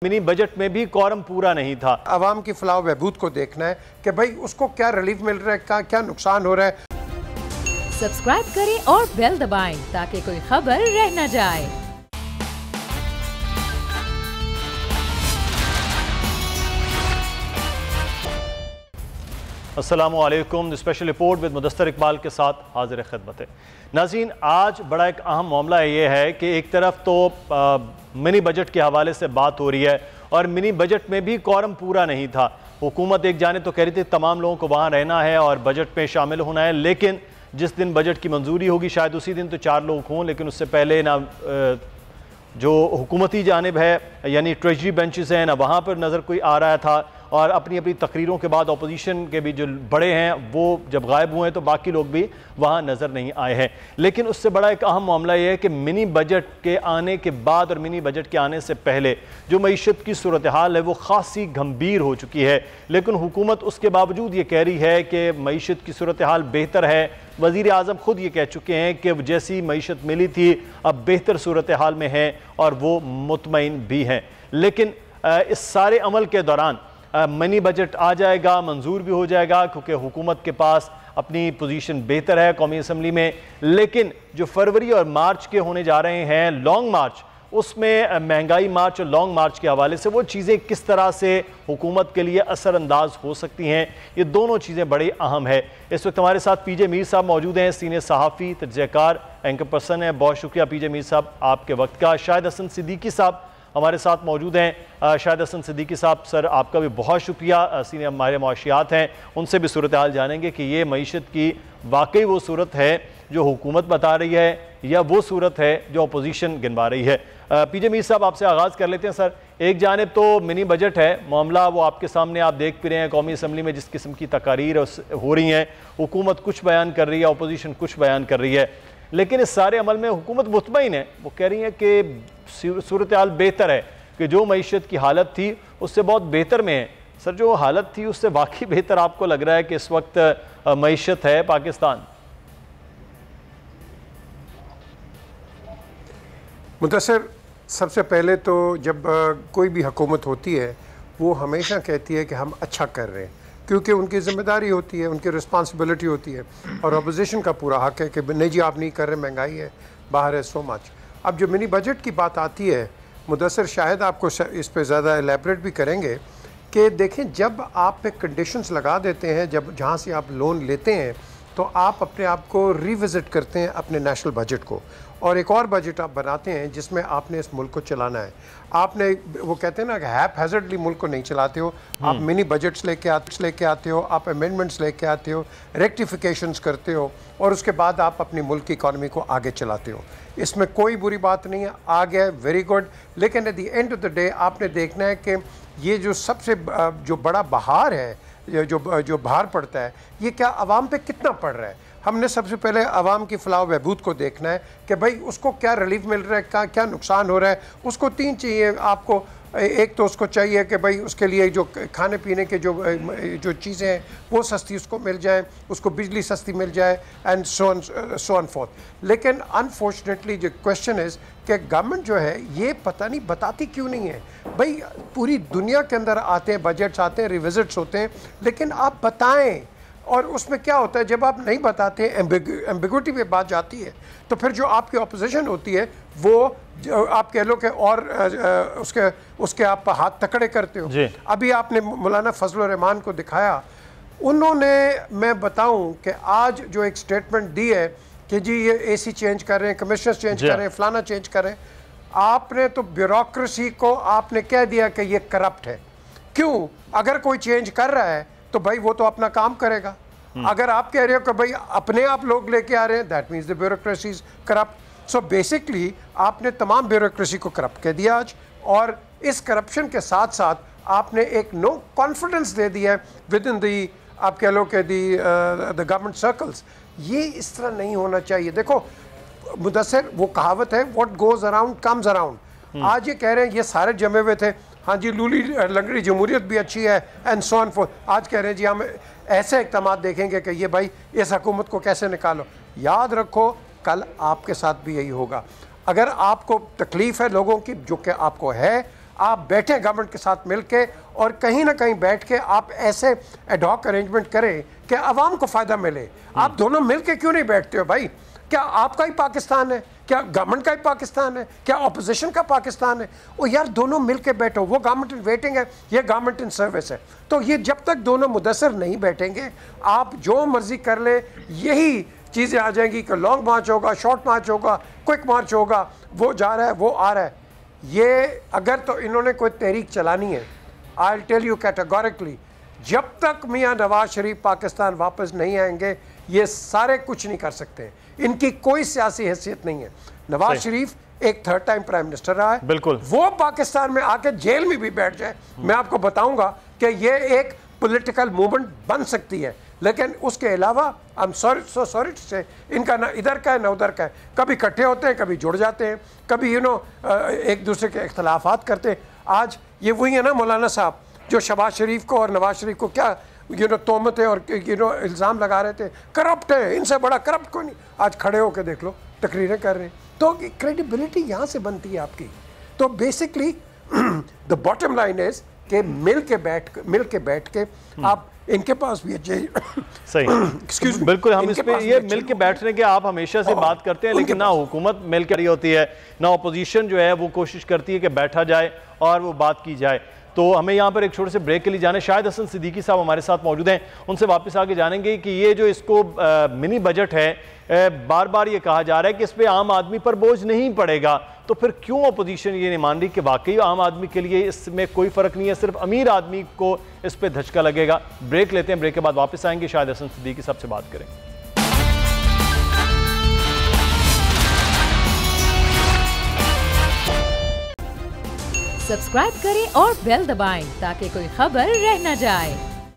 Mini budget में भी quorum पूरा नहीं था। आवाम की फलाह बहबूद को देखना है कि भाई उसको क्या रिलीफ मिल रहा है, क्या नुकसान हो रहा है। सब्सक्राइब करें और बेल दबाएं ताकि कोई खबर रह न जाए। अस्सलामुअलैकुम। Special report with Mudassar Iqbal के साथ हाजिर खिदमत है। नाज़रीन, आज बड़ा एक अहम मामला ये है कि एक तरफ तो मिनी बजट के हवाले से बात हो रही है और मिनी बजट में भी कॉरम पूरा नहीं था। हुकूमत एक जाने तो कह रही थी तमाम लोगों को वहाँ रहना है और बजट में शामिल होना है, लेकिन जिस दिन बजट की मंजूरी होगी शायद उसी दिन तो 4 लोग हों, लेकिन उससे पहले ना जो हुकूमती जानिब है यानी ट्रेजरी बेंचेस हैं ना वहाँ पर नज़र कोई आ रहा था, और अपनी अपनी तकरीरों के बाद अपोजिशन के भी जो बड़े हैं वो जब गायब हुए हैं तो बाकी लोग भी वहाँ नज़र नहीं आए हैं। लेकिन उससे बड़ा एक अहम मामला ये है कि मिनी बजट के आने के बाद और मिनी बजट के आने से पहले जो मईशत की सूरत हाल है वो खासी गंभीर हो चुकी है, लेकिन हुकूमत उसके बावजूद ये कह रही है कि मईशत की सूरत हाल बेहतर है। वज़ीर आज़म ख़ुद ये कह चुके हैं कि जैसी मईशत मिली थी अब बेहतर सूरत हाल में है और वो मुतमईन भी हैं। लेकिन इस सारे अमल के दौरान मिनी बजट आ जाएगा, मंजूर भी हो जाएगा क्योंकि हुकूमत के पास अपनी पोजीशन बेहतर है कौमी असम्बली में। लेकिन जो फरवरी और मार्च के होने जा रहे हैं लॉन्ग मार्च, उसमें महंगाई मार्च और लॉन्ग मार्च के हवाले से वो चीज़ें किस तरह से हुकूमत के लिए असरअंदाज हो सकती हैं, ये दोनों चीज़ें बड़ी अहम है। इस वक्त हमारे साथ पीजे मीर साहब मौजूद हैं, सीनियर सहाफ़ी, तजज़ियाकार, एंकर पर्सन हैं। बहुत शुक्रिया पीजे मीर साहब आपके वक्त का। शाहिद हसन सिद्दीकी साहब हमारे साथ मौजूद हैं। शाहिद हसन सिद्दीकी साहब, सर आपका भी बहुत शुक्रिया। सीनियर हमारे मुआशियात हैं, उनसे भी सूरत हाल जानेंगे कि ये मईशत की वाकई वो सूरत है जो हुकूमत बता रही है या वो सूरत है जो अपोजिशन गिनवा रही है। पीजे मीर साहब आपसे आगाज़ कर लेते हैं। सर, एक जानिब तो मिनी बजट है, मामला वो आपके सामने आप देख भी रहे हैं, कौमी असम्बली में जिस किस्म की तकारीर हो रही हैं, हुकूमत कुछ बयान कर रही है, अपोजिशन कुछ बयान कर रही है, लेकिन इस सारे अमल में हुकूमत मुतमईन है। वो कह रही है कि सूरत हाल बेहतर है, कि जो मईशत की हालत थी उससे बहुत बेहतर में है। सर, जो हालत थी उससे वाकई बेहतर आपको लग रहा है कि इस वक्त मईशत है पाकिस्तान? मुदस्सर, सबसे पहले तो जब कोई भी हुकूमत होती है वो हमेशा कहती है कि हम अच्छा कर रहे हैं, क्योंकि उनकी ज़िम्मेदारी होती है, उनकी रिस्पॉन्सिबिलिटी होती है, और अपोजिशन का पूरा हक है कि नहीं जी आप नहीं कर रहे, महंगाई है, बाहर है, सो मच। अब जो मिनी बजट की बात आती है, मुदस्सर शायद आपको इस पर ज़्यादा एलेबरेट भी करेंगे कि देखें, जब आप पे कंडीशंस लगा देते हैं, जब जहाँ से आप लोन लेते हैं तो आप अपने आप को रिविज़िट करते हैं अपने नेशनल बजट को, और एक और बजट आप बनाते हैं जिसमें आपने इस मुल्क को चलाना है। आपने वो कहते हैं ना कि हैप हैज़र्डली मुल्क को नहीं चलाते हो, आप मिनी बजट्स लेके आते हो, आप अमेंडमेंट्स लेके आते हो, रेक्टिफिकेशंस करते हो, और उसके बाद आप अपनी मुल्क की इकॉनमी को आगे चलाते हो। इसमें कोई बुरी बात नहीं है, आ गया वेरी गुड। लेकिन at the end of the day आपने देखना है कि ये जो सबसे जो बड़ा बहार है, जो भार पड़ता है, ये क्या आवाम पे कितना पड़ रहा है। हमने सबसे पहले आवाम की फलाह बहबूद को देखना है कि भाई उसको क्या रिलीफ मिल रहा है, क्या नुकसान हो रहा है। उसको 3 चाहिए आपको। एक तो उसको चाहिए कि भाई उसके लिए जो खाने पीने के जो चीज़ें हैं वो सस्ती उसको मिल जाए, उसको बिजली सस्ती मिल जाए, एंड सो ऑन फोर्थ। लेकिन अनफॉर्चुनेटली जो क्वेश्चन इज़ कि गवर्नमेंट जो है ये पता नहीं बताती क्यों नहीं है। भाई पूरी दुनिया के अंदर आते हैं बजट्स, आते हैं रिविजिट्स होते हैं, लेकिन आप बताएं। और उसमें क्या होता है, जब आप नहीं बताते, एम्बिग्विटी पे बात जाती है, तो फिर जो आपकी अपोजिशन होती है वो आप कह लो कि और उसके आप हाथ तकड़े करते हो। अभी आपने मौलाना फजलुर रहमान को दिखाया, उन्होंने, मैं बताऊं कि आज जो एक स्टेटमेंट दी है कि जी ये AC चेंज कर रहे हैं, कमिश्नर्स चेंज कर रहे हैं, फलाना चेंज कर रहे हैं, आपने तो ब्यूरोक्रेसी को आपने कह दिया कि ये करप्ट है। क्यों? अगर कोई चेंज कर रहा है तो भाई वो तो अपना काम करेगा। अगर आप कह रहे हो कि भाई अपने आप लोग लेके आ रहे हैं, that means the bureaucracy is corrupt. So basically आपने तमाम ब्यूरोक्रेसी को करप्ट कह दिया आज, और इस करप्शन के साथ साथ आपने एक नो कॉन्फिडेंस दे दिया है विद इन दी, आप कह लो कि द गवर्नमेंट सर्कल्स। ये इस तरह नहीं होना चाहिए। देखो मुदस्सर, वो कहावत है, what goes around comes around. आज ये कह रहे हैं ये सारे जमे हुए थे, हाँ जी लूली लंगड़ी जमहूरियत भी अच्छी है, एंड सो ऑन फोर्थ। आज कह रहे हैं जी हम ऐसे इक़दाम देखेंगे कि ये भाई इस हुकूमत को कैसे निकालो। याद रखो कल आपके साथ भी यही होगा। अगर आपको तकलीफ़ है लोगों की, जो कि आपको है, आप बैठे गवर्नमेंट के साथ मिलके और कहीं ना कहीं बैठ के आप ऐसे एडहॉक अरेंजमेंट करें कि आवाम को फ़ायदा मिले। आप दोनों मिलके क्यों नहीं बैठते हो भाई? क्या आपका ही पाकिस्तान है? क्या गवर्नमेंट का ही पाकिस्तान है? क्या अपोजिशन का पाकिस्तान है? वो यार दोनों मिलके बैठो। वो गवर्नमेंट इन वेटिंग है, ये गवर्नमेंट इन सर्विस है। तो ये जब तक दोनों मुदस्सर नहीं बैठेंगे, आप जो मर्जी कर ले, यही चीज़ें आ जाएंगी कि लॉन्ग मार्च होगा, शॉर्ट मार्च होगा, क्विक मार्च होगा, वो जा रहा है, वो आ रहा है। ये अगर तो इन्होंने कोई तहरीक चलानी है, आई टेल यू कैटेगोरिकली, जब तक मियाँ नवाज शरीफ पाकिस्तान वापस नहीं आएंगे, ये सारे कुछ नहीं कर सकते। इनकी कोई सियासी हैसियत नहीं है। नवाज शरीफ एक थर्ड टाइम प्राइम मिनिस्टर रहा है, बिल्कुल, वो पाकिस्तान में आके जेल में भी बैठ जाए, मैं आपको बताऊंगा कि ये एक पॉलिटिकल मूवमेंट बन सकती है। लेकिन उसके अलावा आई एम सॉरी से इनका ना इधर का है ना उधर का है। कभी इकट्ठे होते हैं, कभी जुड़ जाते हैं, कभी एक दूसरे के इख्तलाफात करते हैं। आज ये वही है ना मौलाना साहब जो शहबाज शरीफ को और नवाज शरीफ को क्या तोहमत है और इल्ज़ाम लगा रहे थे, करप्ट है, इनसे बड़ा करप्ट कोई नहीं। आज खड़े होकर देख लो, तकरीरें कर रहे हैं। तो क्रेडिबिलिटी यहाँ से बनती है आपकी। तो basically the bottom line is कि मिल के बैठ के आप इनके पास भी अच्छे सही बिल्कुल हम इस पे ये मिल के बैठने के आप हमेशा से बात करते हैं, लेकिन ना हुकूमत मिल कर रही होती है, ना अपोजिशन जो है वो कोशिश करती है कि बैठा जाए और वो बात की जाए। तो हमें यहाँ पर एक छोटे से ब्रेक के लिए जाने, शायद हसन सिद्दीकी साहब हमारे साथ मौजूद हैं, उनसे वापस आके जानेंगे कि ये जो इसको मिनी बजट है, बार बार ये कहा जा रहा है कि इस पर आम आदमी पर बोझ नहीं पड़ेगा, तो फिर क्यों अपोजिशन ये नहीं मान रही कि वाकई आम आदमी के लिए इसमें कोई फ़र्क नहीं है, सिर्फ अमीर आदमी को इस पर धचका लगेगा। ब्रेक लेते हैं, ब्रेक के बाद वापस आएंगे, शायद हसन सिद्दीकी साहब से बात करें। सब्सक्राइब करें और बेल दबाएं ताकि कोई खबर रह न जाए।